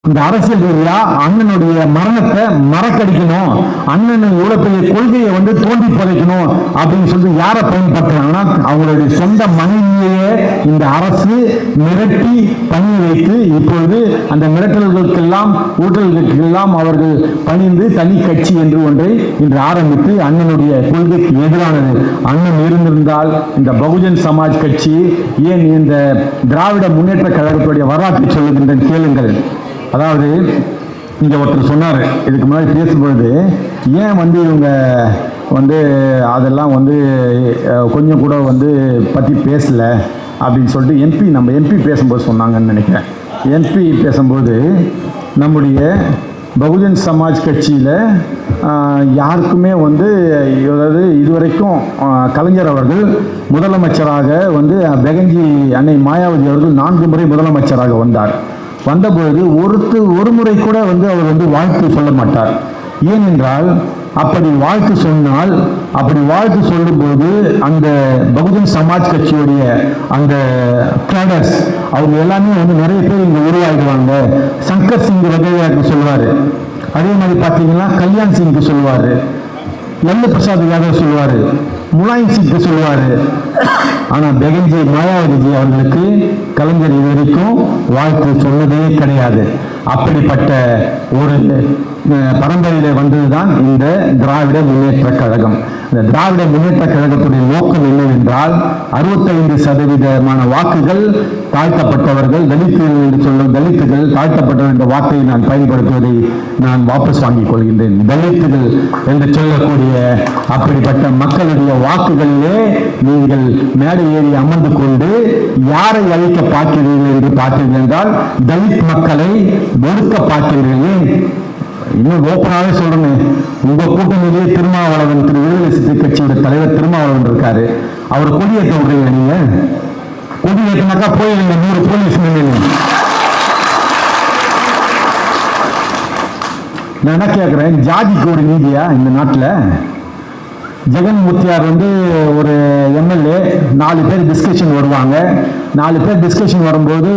இந்த அரசியல் ரீதியா அண்ணனுடைய மரணத்தை மறக்கடிக்கணும், அண்ணன் இவ்வளவு பெரிய கொள்கையை தோண்டி புதைக்கணும் அப்படின்னு சொல்லிட்டு யாரை பயன்படுத்துறாங்கன்னா அவங்களுடைய சொந்த மனைவியையே இந்த அரசு மிரட்டி பண்ணி வைத்து இப்பொழுது அந்த மிரட்டல்களுக்கெல்லாம் ஊழல்களுக்கெல்லாம் அவர்கள் பணிந்து தனி கட்சி என்று ஒன்றை இன்று ஆரம்பித்து அண்ணனுடைய கொள்கைக்கு எதிரானது. அண்ணன் இருந்திருந்தால் இந்த பகுஜன் சமாஜ் கட்சி ஏன் இந்த திராவிட முன்னேற்ற கழகத்துடைய வரலாற்றை சொல்லுகின்ற கேளுங்கள். அதாவது இங்கே ஒருத்தர் சொன்னார் இதுக்கு முன்னாடி பேசும்பொழுது, ஏன் இவங்க அதெல்லாம் கொஞ்சம் கூட பற்றி பேசலை அப்படின்னு சொல்லிட்டு நம்ம எம்பி பேசும்போது சொன்னாங்கன்னு நினைக்கிறேன். எம்பி பேசும்போது நம்முடைய பகுஜன் சமாஜ் கட்சியில் யாருக்குமே அதாவது இதுவரைக்கும் கலைஞர் அவர்கள் முதலமைச்சராக பெகஞ்சி அன்னை மாயாவதி அவர்கள் 4 முறை முதலமைச்சராக வந்தபொழுது ஒரு முறை கூட அவர் வாழ்த்து சொல்ல மாட்டார். ஏனென்றால் அப்படி வாழ்த்து சொன்னால், அப்படி வாழ்த்து சொல்லும்போது அந்த பகுஜன் சமாஜ் கட்சியுடைய அந்த கேடர்ஸ் அவங்க எல்லாமே நிறைய பேர் இங்கே உருவாகிடுவாங்க. சங்கர் சிங் வகையாக்கு சொல்லுவார், அதே மாதிரி பார்த்தீங்கன்னா கல்யாண் சிங்க்கு சொல்லுவார், லல்லு பிரசாத் யாதவ் சொல்லுவார், முலாயம் சிங்க்கு சொல்லுவார். ஆனால் பெகஞ்சி மாயாவதி அவர்களுக்கு கலைஞர் இதுவரைக்கும் வாழ்த்து சொன்னதே கிடையாது. அப்படிப்பட்ட ஒரு பரம்பரையிலே வந்ததுதான் இந்த திராவிட முன்னேற்ற கழகம். இந்த திராவிட முன்னேற்ற கழகத்துடைய நோக்கம் என்னவென்றால் 65% வாக்குகள் தாழ்த்தப்பட்டவர்கள், தலித்துகள் என்று சொல்லும் தலித்துகள் தாழ்த்தப்பட்டவர் என்ற வார்த்தையை நான் பயன்படுத்துவதை நான் வாபஸ் வாங்கிக் கொள்கின்றேன். தலித்துகள் என்று சொல்லக்கூடிய அப்படிப்பட்ட மக்களுடைய வாக்குகளிலே நீங்கள் மேடை ஏறி அமர்ந்து கொண்டு யாரை அழிக்க பார்க்கிறீர்கள் என்று பார்த்தீர்கள் என்றால் தலித் மக்களை ஒடுக்க பார்க்கிறீர்கள். இன்னும் ஓப்பனாகவே சொல்றேன், உங்க கூட்டணியிலேயே திருமாவளவன், விடுதலை சிறுத்தை கட்சியோட தலைவர் திருமாவளவன் இருக்காரு. அவர் கொடியேற்ற விடுறீங்க, நீங்க கொடியேற்றினாக்கா போயிருங்க 100 போலீஸ் நிலையம். நான் என்ன கேட்கிறேன், ஜாதிக்கு ஒரு நீதியா இந்த நாட்டில்? ஜெகன் முத்தியார் ஒரு எம்எல்ஏ 4 பேர் டிஸ்கஷன் வருவாங்க. 4 பேர் டிஸ்கஷன் வரும்போது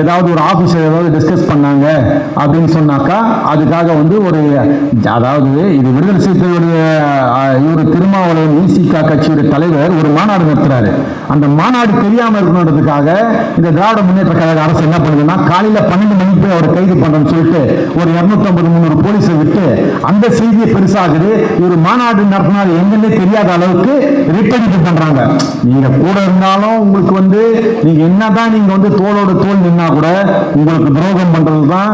ஏதாவது ஒரு ஆஃபீஸர் ஏதாவது டிஸ்கஸ் பண்ணாங்க அப்படின்னு சொன்னாக்கா அதுக்காக ஒரு அதாவது இது விடுதலை சிறுத்தைகளுடைய இவர் திருமாவளவன் விசிக கட்சியுடைய தலைவர் ஒரு மாநாடு நடத்துறாரு. அந்த மாநாடு தெரியாமல் இருக்கணுன்றதுக்காக இந்த திராவிட முன்னேற்ற கழக அரசு என்ன பண்ணுதுன்னா காலையில் 12 மணிக்கு அவர் கைது பண்ணுறோம்னு சொல்லிட்டு ஒரு 250-300 போலீஸை விட்டு அந்த செய்தியை பெருசாகுது. இவர் மாநாடு நடத்தினார் எங்கன்னே தெரியாத அளவுக்கு ரிட்டர்ன் பண்றாங்க. நீங்க கூட இருந்தாலும் உங்களுக்கு நீங்க என்னதான் நீங்க தோளோடு தோல் நின்னா கூட உங்களுக்கு துரோகம் பண்றதுதான்